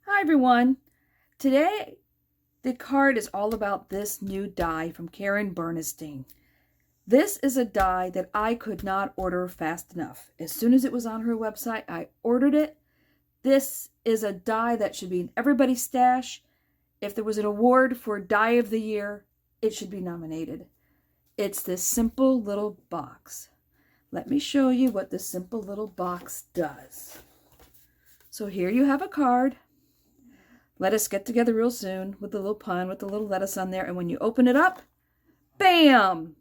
Hi everyone. Today the card is all about this new die from Karen Burniston. This is a die that I could not order fast enough. As soon as it was on her website, I ordered it. This is a die that should be in everybody's stash. If there was an award for Die of the Year, it should be nominated. It's this simple little box. Let me show you what this simple little box does. So here you have a card. Let us get together real soon with the little pun, with the little lettuce on there. And when you open it up, bam!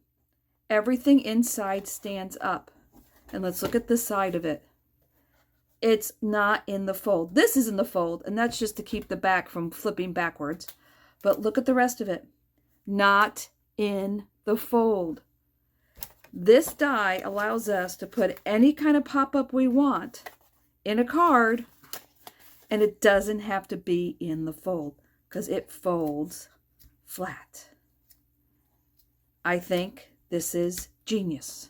Everything inside stands up. And let's look at the side of it. It's not in the fold. This is in the fold, and that's just to keep the back from flipping backwards. But look at the rest of it. Not in the fold. This die allows us to put any kind of pop-up we want in a card. And it doesn't have to be in the fold because it folds flat. I think this is genius.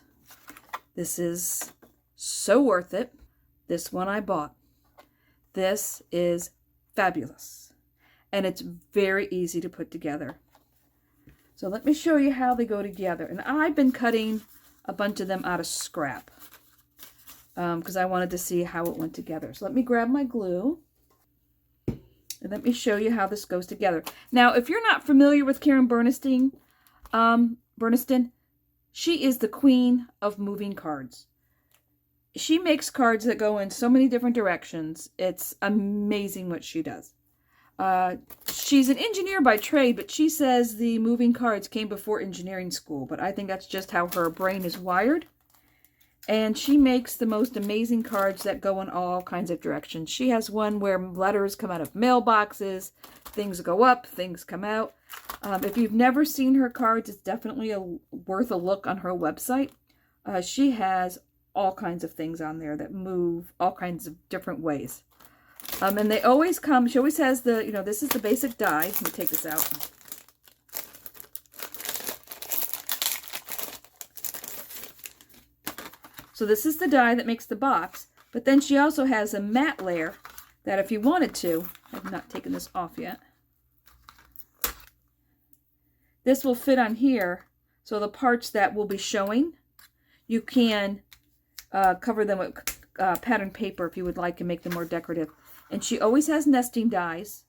This is so worth it. This one I bought. This is fabulous. And it's very easy to put together. So let me show you how they go together. And I've been cutting a bunch of them out of scrap because I wanted to see how it went together. So let me grab my glue. And let me show you how this goes together. Now, if you're not familiar with Karen Burniston, she is the queen of moving cards. She makes cards that go in so many different directions. It's amazing what she does. She's an engineer by trade, but she says the moving cards came before engineering school. But I think that's just how her brain is wired. And she makes the most amazing cards that go in all kinds of directions. She has one where letters come out of mailboxes, things go up, things come out. If you've never seen her cards, it's definitely worth a look on her website. She has all kinds of things on there that move all kinds of different ways. And they always come, she always has the, this is the basic die. Let me take this out. So this is the die that makes the box, but then she also has a matte layer that if you wanted to, I've not taken this off yet, this will fit on here. So the parts that will be showing, you can cover them with patterned paper if you would like and make them more decorative. And she always has nesting dies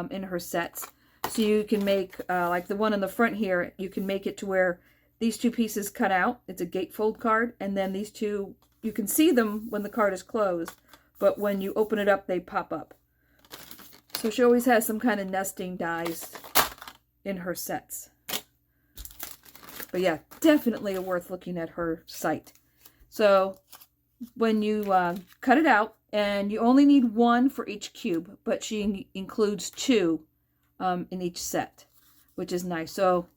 in her sets. So you can make, like the one in the front here, you can make it to where these two pieces cut out. It's a gatefold card. And then these two, you can see them when the card is closed. But when you open it up, they pop up. So she always has some kind of nesting dies in her sets. But yeah, definitely worth looking at her site. So when you cut it out, and you only need one for each cube, but she includes two in each set, which is nice. So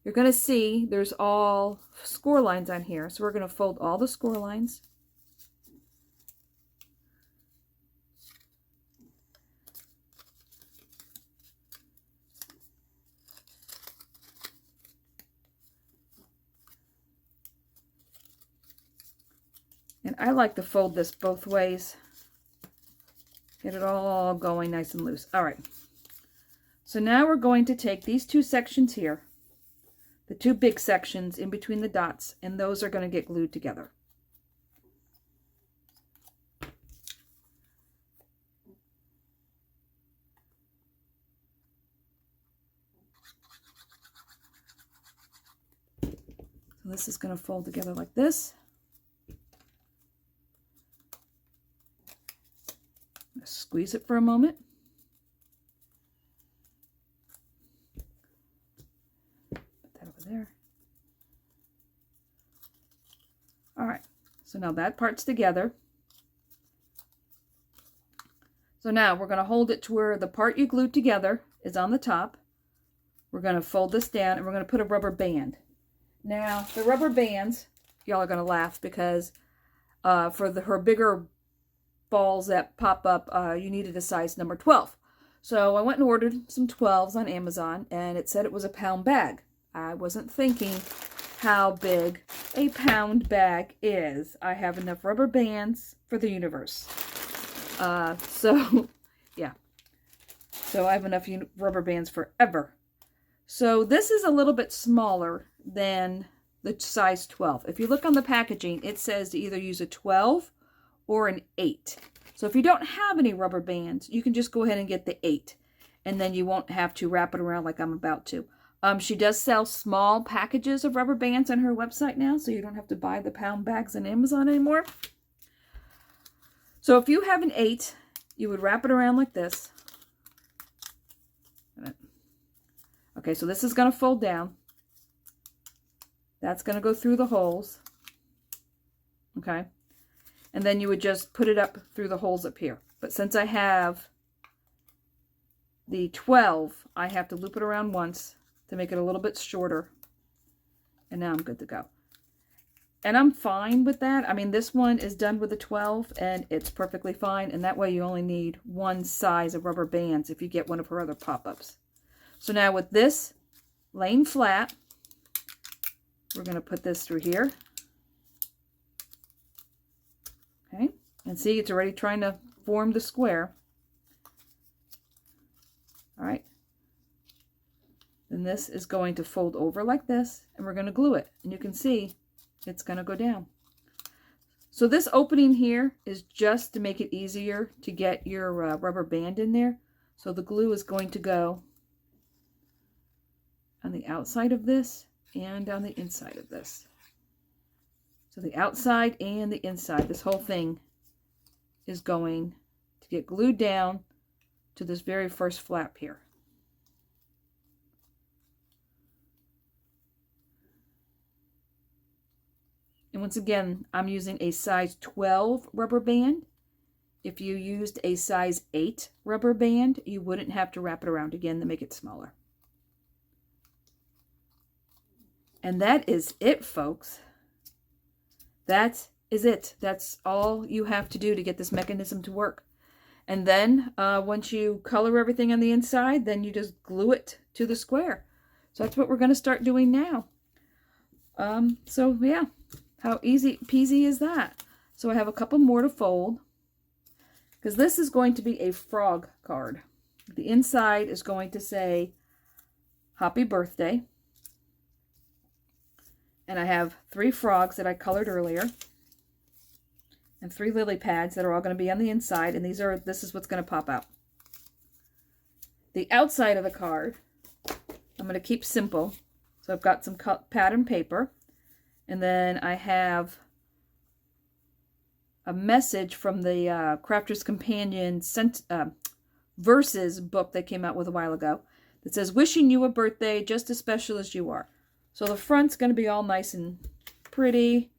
you're going to see there's all score lines on here. So we're going to fold all the score lines. And I like to fold this both ways. Get it all going nice and loose. All right. So now we're going to take these two sections here, the two big sections in between the dots, and those are going to get glued together. So this is going to fold together like this. Squeeze it for a moment. Put that over there. All right, so now that part's together. So now we're going to hold it to where the part you glued together is on the top. We're going to fold this down and we're going to put a rubber band. Now, the rubber bands, y'all are going to laugh because for her bigger balls that pop up, you needed a size number 12. So I went and ordered some 12s on Amazon, and it said it was a pound bag. I wasn't thinking how big a pound bag is. I have enough rubber bands for the universe. So, yeah. So I have enough rubber bands forever. So this is a little bit smaller than the size 12. If you look on the packaging, it says to either use a 12 or an 8. So if you don't have any rubber bands, you can just go ahead and get the 8. And then you won't have to wrap it around like I'm about to. She does sell small packages of rubber bands on her website now, so you don't have to buy the pound bags on Amazon anymore. So if you have an 8, you would wrap it around like this. Okay, so this is going to fold down. That's going to go through the holes. Okay. And then you would just put it up through the holes up here. But since I have the 12, I have to loop it around once to make it a little bit shorter. And now I'm good to go. And I'm fine with that. I mean, this one is done with a 12 and it's perfectly fine. And that way you only need one size of rubber bands if you get one of her other pop-ups. So now with this laying flat, we're going to put this through here. Okay, and see, it's already trying to form the square. All right. Then this is going to fold over like this, and we're going to glue it. And you can see it's going to go down. So this opening here is just to make it easier to get your rubber band in there. So the glue is going to go on the outside of this and on the inside of this. So the outside and the inside, this whole thing is going to get glued down to this very first flap here. And once again, I'm using a size 12 rubber band. If you used a size 8 rubber band, you wouldn't have to wrap it around again to make it smaller. And that is it, folks. That is it. That's all you have to do to get this mechanism to work. And then once you color everything on the inside, then you just glue it to the square. So that's what we're going to start doing now. So yeah, how easy peasy is that? So I have a couple more to fold, because this is going to be a frog card. The inside is going to say happy birthday. And I have 3 frogs that I colored earlier, and 3 lily pads that are all going to be on the inside, and this is what's going to pop out. The outside of the card, I'm going to keep simple. So I've got some pattern paper, and then I have a message from the Crafter's Companion Verses book that came out with a while ago that says, "Wishing you a birthday just as special as you are." So the front's going to be all nice and pretty.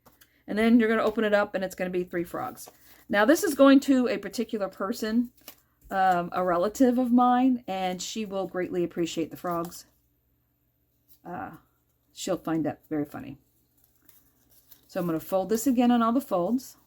And then you're going to open it up and it's going to be 3 frogs. Now this is going to a particular person, a relative of mine, and she will greatly appreciate the frogs. She'll find that very funny. So I'm going to fold this again on all the folds.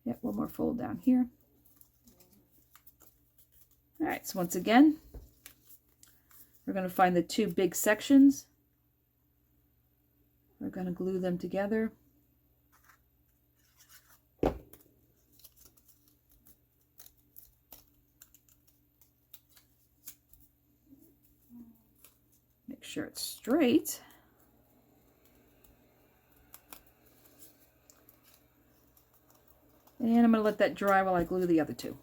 Yep, one more fold down here. All right, so once again, we're going to find the 2 big sections. We're going to glue them together. Make sure it's straight. And I'm going to let that dry while I glue the other 2.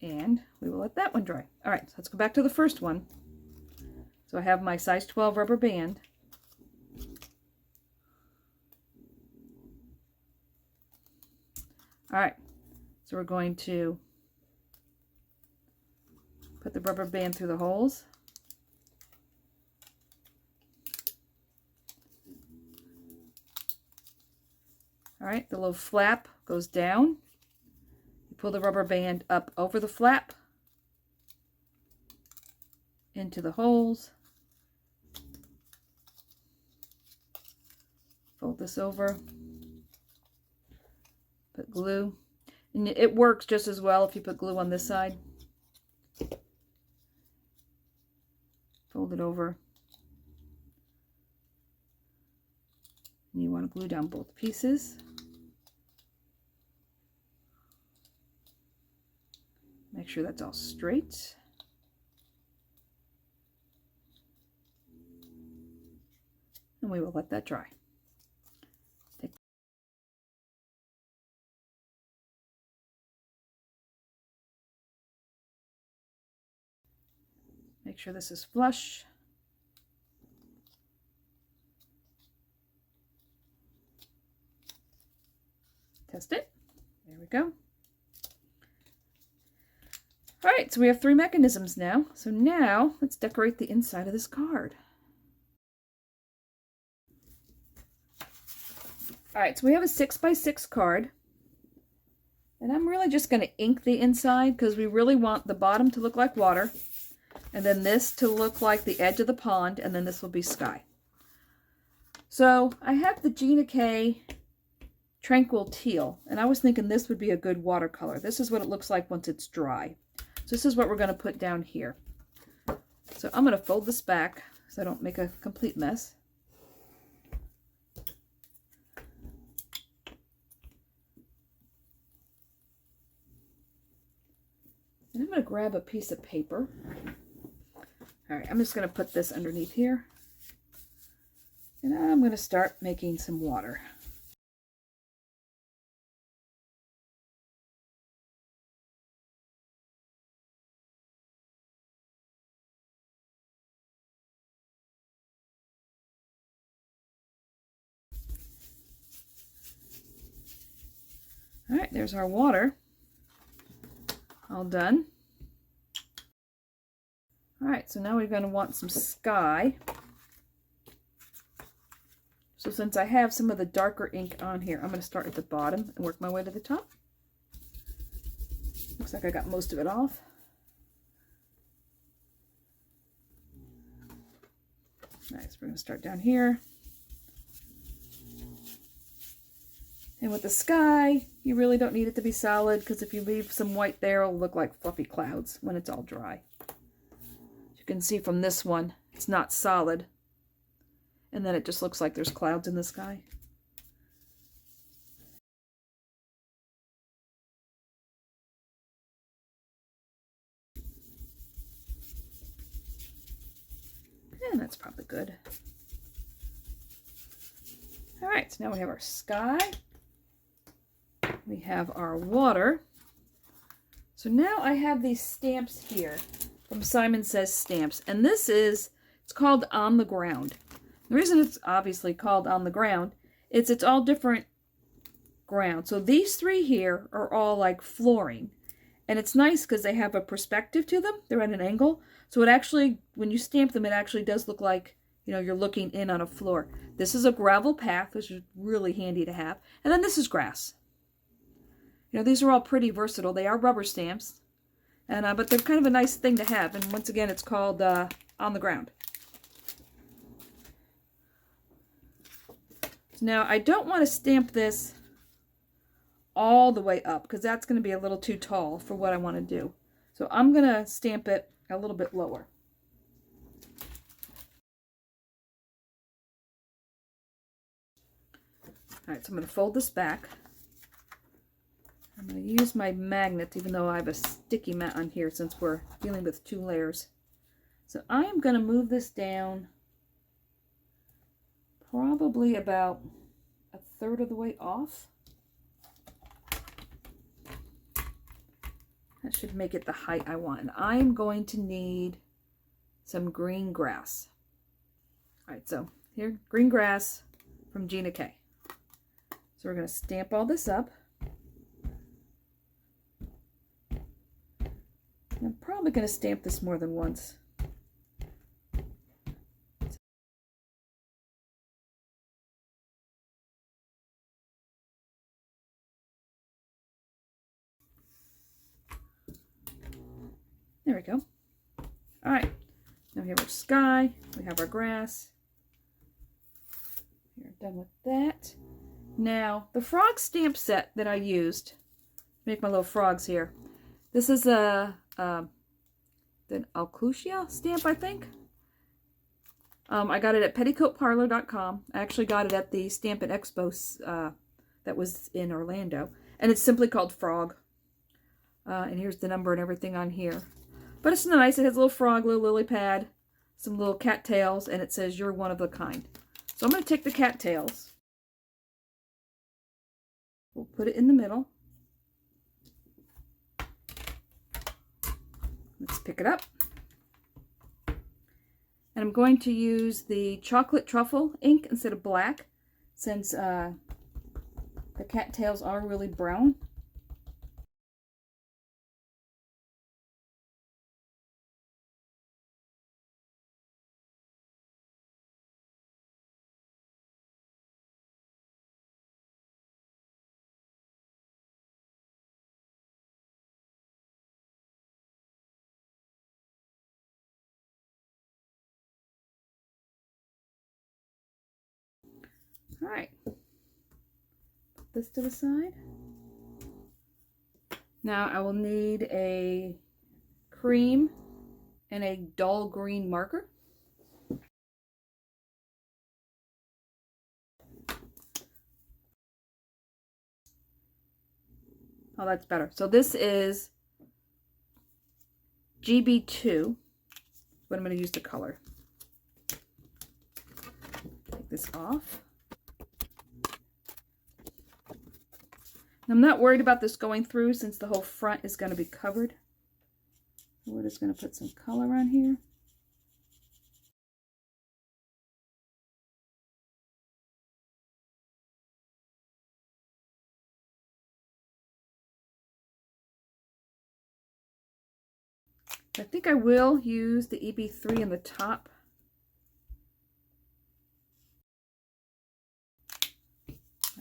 And we will let that one dry. All right, so let's go back to the first one. So I have my size 12 rubber band. All right, so we're going to put the rubber band through the holes. All right, the little flap goes down. You pull the rubber band up over the flap into the holes, Fold this over. Put glue. And it works just as well if you put glue on this side. Fold it over. And you want to glue down both pieces. Make sure that's all straight. And we will let that dry. Make sure this is flush. Test it. There we go. All right, so we have 3 mechanisms now. So now let's decorate the inside of this card. All right, so we have a 6x6 card. And I'm really just going to ink the inside because we really want the bottom to look like water. And then this to look like the edge of the pond. And then this will be sky. So I have the Gina K Tranquil Teal. And I was thinking this would be a good watercolor. This is what it looks like once it's dry. So this is what we're going to put down here. So I'm going to fold this back so I don't make a complete mess. And I'm going to grab a piece of paper. All right, I'm just going to put this underneath here. And I'm going to start making some water. All right, there's our water. All done. All right, so now we're going to want some sky. So since I have some of the darker ink on here, I'm going to start at the bottom and work my way to the top. Looks like I got most of it off. Nice, we're going to start down here. And with the sky, you really don't need it to be solid because if you leave some white there, it'll look like fluffy clouds when it's all dry. You can see from this one, it's not solid. And then it just looks like there's clouds in the sky. And that's probably good. All right, so now we have our sky. We have our water. So now I have these stamps here from Simon Says Stamps. And this is, it's called On the Ground. The reason it's obviously called On the Ground, it's all different ground. So these 3 here are all like flooring. And it's nice because they have a perspective to them. They're at an angle. So it actually, when you stamp them, it actually does look like, you know, you're looking in on a floor. This is a gravel path, which is really handy to have. And then this is grass. You know, these are all pretty versatile. They are rubber stamps, and but they're kind of a nice thing to have. And once again, it's called On the Ground. So now, I don't want to stamp this all the way up because that's going to be a little too tall for what I want to do. So I'm going to stamp it a little bit lower. All right, so I'm going to fold this back. I'm going to use my magnet, even though I have a sticky mat on here since we're dealing with 2 layers. So I am going to move this down probably about 1/3 of the way off. That should make it the height I want. And I'm going to need some green grass. All right, so here, green grass from Gina K. So we're going to stamp all this up. I'm probably going to stamp this more than once. There we go. All right, now we have our sky, we have our grass. Here, done with that. Now, the frog stamp set that I used to make my little frogs here. This is the Acushla stamp, I think. I got it at petticoatparlor.com. I actually got it at the Stampin' Expo that was in Orlando. And it's simply called Frog. And here's the number and everything on here. But it's nice. It has a little frog, little lily pad, some little cattails, and it says you're one of a kind. So I'm going to take the cattails. We'll put it in the middle. Let's pick it up. And I'm going to use the chocolate truffle ink instead of black, since the cattails are really brown. All right, put this to the side. Now I will need a cream and a dull green marker. Oh, that's better. So this is GB2, but I'm going to use the color. Take this off. I'm not worried about this going through since the whole front is going to be covered. We're just going to put some color on here. I think I will use the EB3 in the top.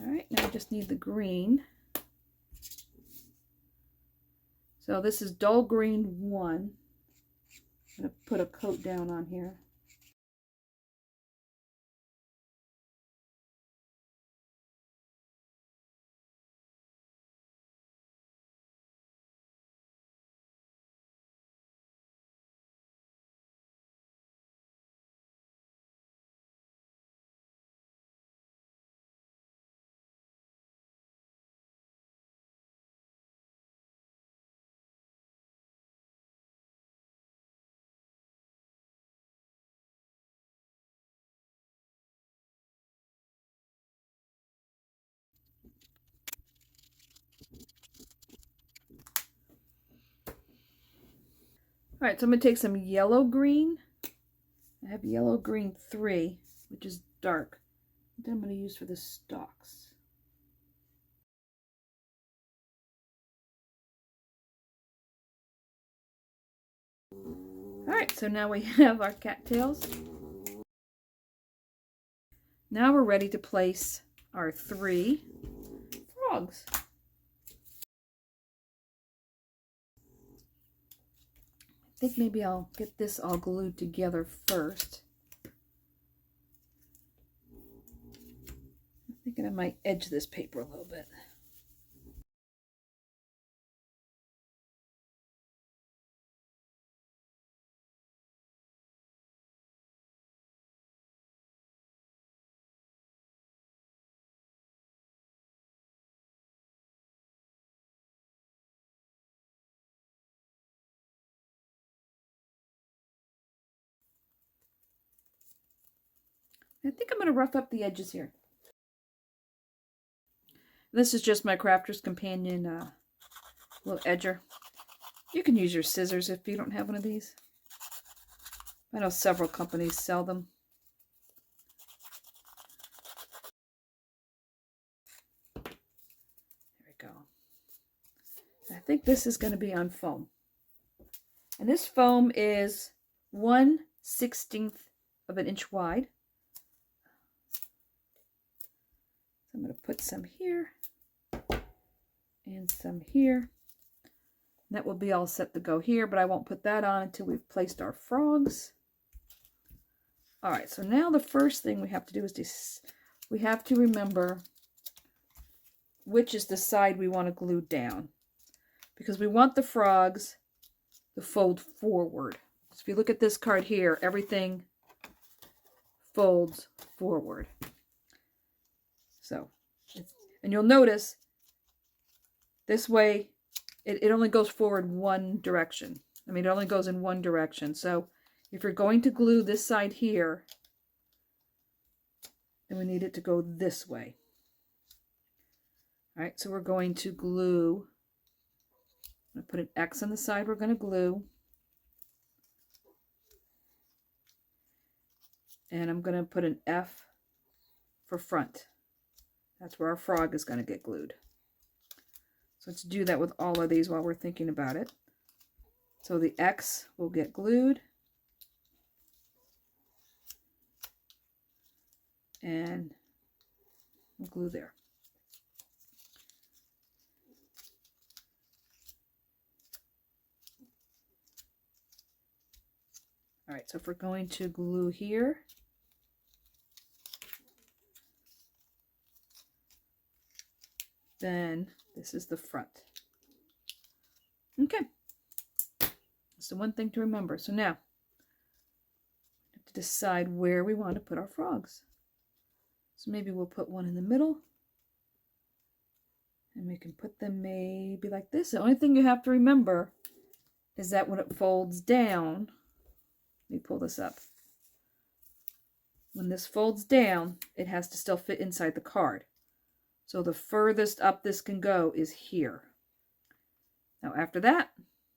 All right, now I just need the green. So this is dull green 1. I'm going to put a coat down on here. All right, so I'm going to take some yellow green. I have yellow green 3, which is dark. That I'm going to use for the stalks. All right, so now we have our cattails. Now we're ready to place our 3 frogs. I think maybe I'll get this all glued together first. I'm thinking I might edge this paper a little bit. I think I'm going to rough up the edges here. This is just my Crafter's Companion little edger. You can use your scissors if you don't have one of these. I know several companies sell them. There we go. I think this is going to be on foam. And this foam is 1/16 of an inch wide. So I'm going to put some here and some here. And that will be all set to go here, but I won't put that on until we've placed our frogs. All right, so now the first thing we have to do is we have to remember which is the side we want to glue down, because we want the frogs to fold forward. So if you look at this card here, everything folds forward. So, and you'll notice this way it only goes forward one direction. I mean, it only goes in one direction. So if you're going to glue this side here, then we need it to go this way. All right, so we're going to glue. I'm going to put an X on the side we're going to glue. And I'm going to put an F for front. That's where our frog is going to get glued. So let's do that with all of these while we're thinking about it. So the X will get glued. And we'll glue there. All right, so if we're going to glue here, then this is the front. Okay, that's the one thing to remember. So now, we have to decide where we want to put our frogs. So maybe we'll put one in the middle, and we can put them maybe like this. The only thing you have to remember is that when it folds down, let me pull this up. When this folds down, it has to still fit inside the card. So the furthest up this can go is here. Now after that,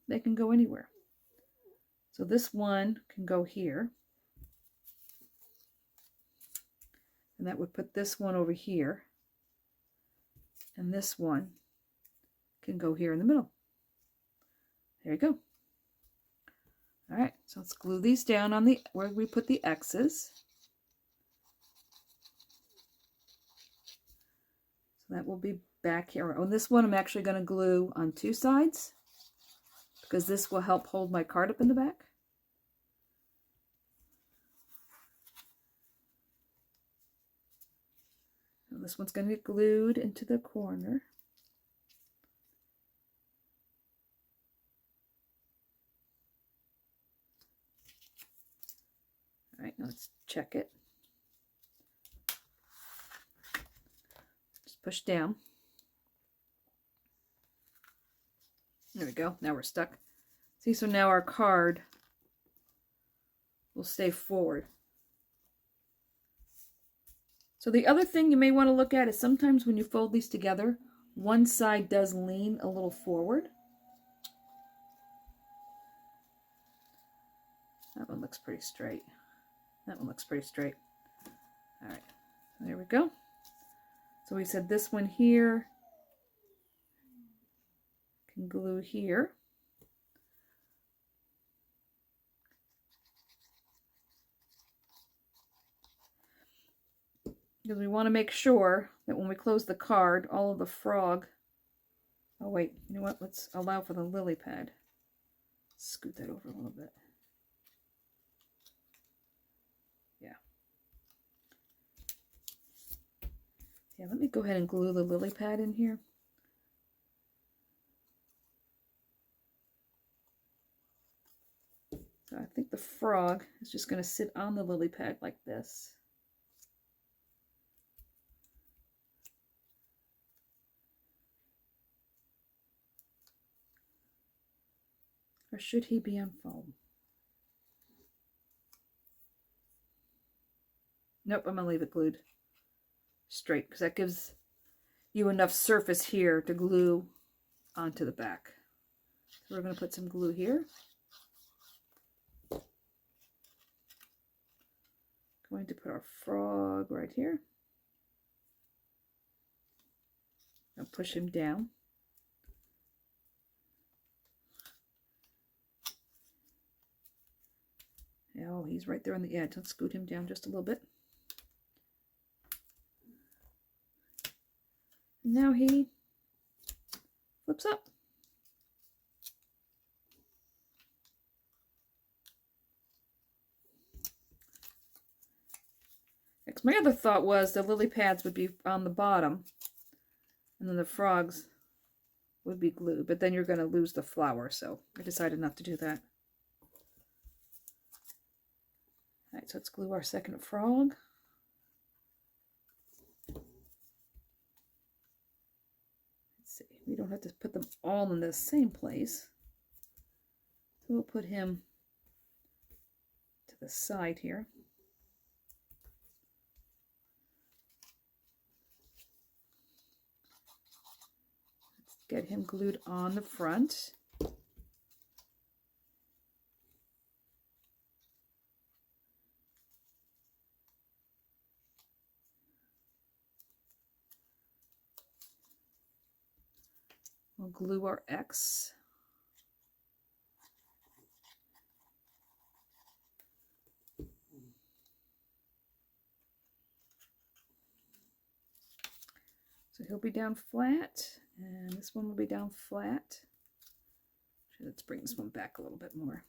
they can go anywhere. So this one can go here. And that would put this one over here. And this one can go here in the middle. There you go. All right, so let's glue these down on the where we put the X's. So that will be back here. On this one, I'm actually going to glue on two sides because this will help hold my card up in the back. And this one's going to get glued into the corner. All right, now let's check it. Just push down. There we go. Now we're stuck. See, so now our card will stay forward. So the other thing you may want to look at is sometimes when you fold these together, one side does lean a little forward. That one looks pretty straight. That one looks pretty straight. All right, there we go. So we said this one here can glue here. Because we want to make sure that when we close the card, all of the frog... Oh wait, you know what? Let's allow for the lily pad. Scoot that over a little bit. Yeah, let me go ahead and glue the lily pad in here. So I think the frog is just going to sit on the lily pad like this. Or should he be on foam? Nope, I'm going to leave it glued straight because that gives you enough surface here to glue onto the back. So we're going to put some glue here. Going to put our frog right here. Now push him down. Oh, he's right there on the edge. Let's scoot him down just a little bit. Now he flips up. My other thought was the lily pads would be on the bottom, and then the frogs would be glued, but then you're going to lose the flower, so I decided not to do that. All right, so let's glue our second frog. Let's see, we don't have to put them all in the same place. So we'll put him to the side here. Let's get him glued on the front. We'll glue our X. So he'll be down flat, and this one will be down flat. Actually, let's bring this one back a little bit more.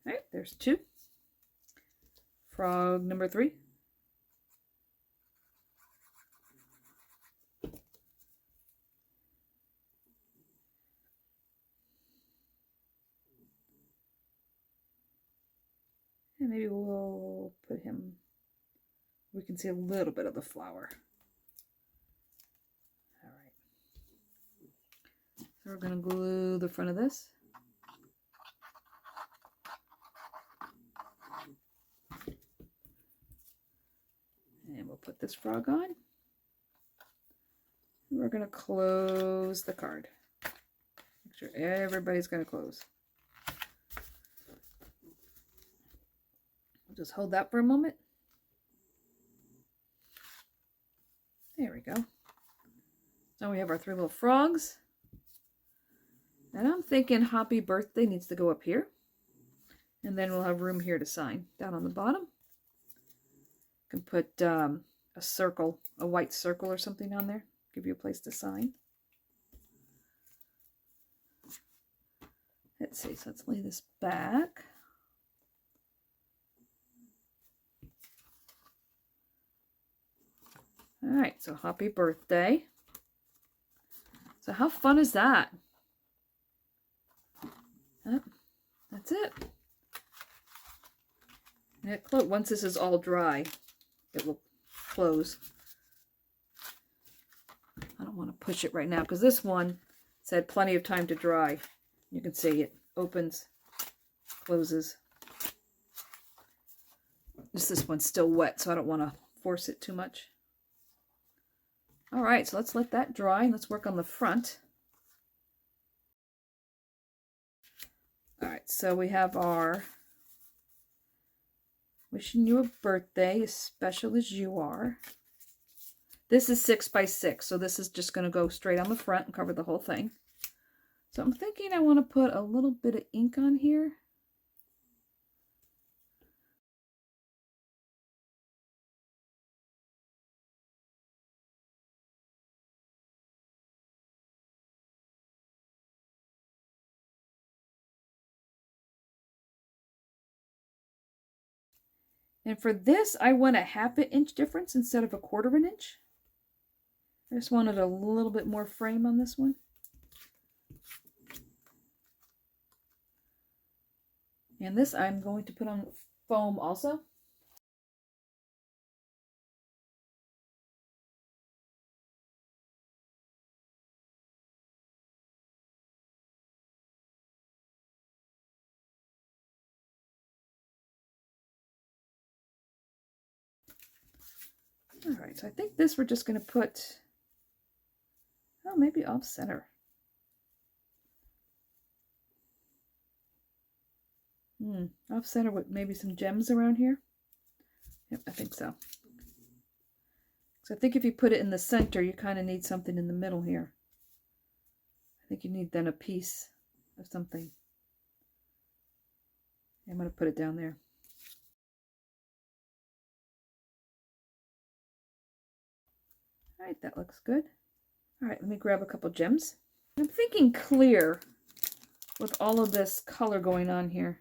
All right, there's 2. Frog number 3. And maybe we'll put him, we can see a little bit of the flower. All right. So we're going to glue the front of this. And we'll put this frog on. We're going to close the card. Make sure everybody's going to close. We'll just hold that for a moment. There we go. Now we have our 3 little frogs. And I'm thinking happy birthday needs to go up here. And then we'll have room here to sign down on the bottom. You can put a circle, a white circle or something on there. Give you a place to sign. Let's see, so let's lay this back. All right, so happy birthday. So how fun is that? That's it. And once this is all dry, it will close. I don't want to push it right now because this one said plenty of time to dry. You can see it opens, closes. Just this one's still wet, so I don't want to force it too much. All right, so let's let that dry and let's work on the front. All right, so we have our wishing you a birthday as special as you are. This is 6 by 6, so this is just going to go straight on the front and cover the whole thing. So I'm thinking I want to put a little bit of ink on here. And for this, I went a 1/2 inch difference instead of a 1/4 inch. I just wanted a little bit more frame on this one. And this I'm going to put on foam also. All right, so I think this we're just going to put, oh, maybe off center. Off center with maybe some gems around here. Yep, I think so. So I think if you put it in the center, you kind of need something in the middle here. I think you need then a piece of something. I'm going to put it down there. All right, that looks good. All right, let me grab a couple gems. I'm thinking clear with all of this color going on here.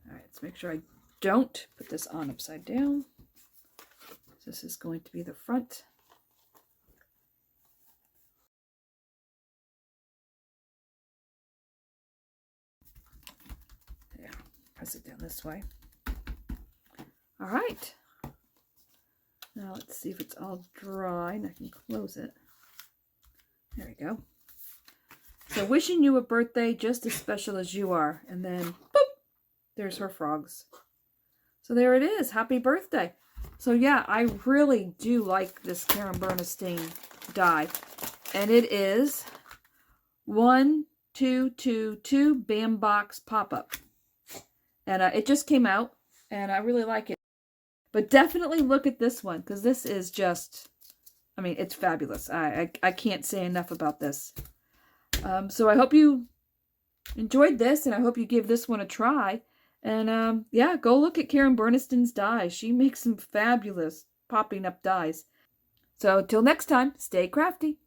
All right, let's make sure I don't put this on upside down. This is going to be the front. There, press it down this way. All right. Now let's see if it's all dry and I can close it. There we go. So wishing you a birthday just as special as you are. And then, boop, there's her frogs. So there it is. Happy birthday. So yeah, I really do like this Karen Burniston die. And it is 1222 Bam Box pop-up. And it just came out. And I really like it. But definitely look at this one. Because this is just, I mean, it's fabulous. I can't say enough about this. So I hope you enjoyed this. And I hope you give this one a try. And yeah, go look at Karen Burniston's dies. She makes some fabulous popping up dies. So till next time, stay crafty.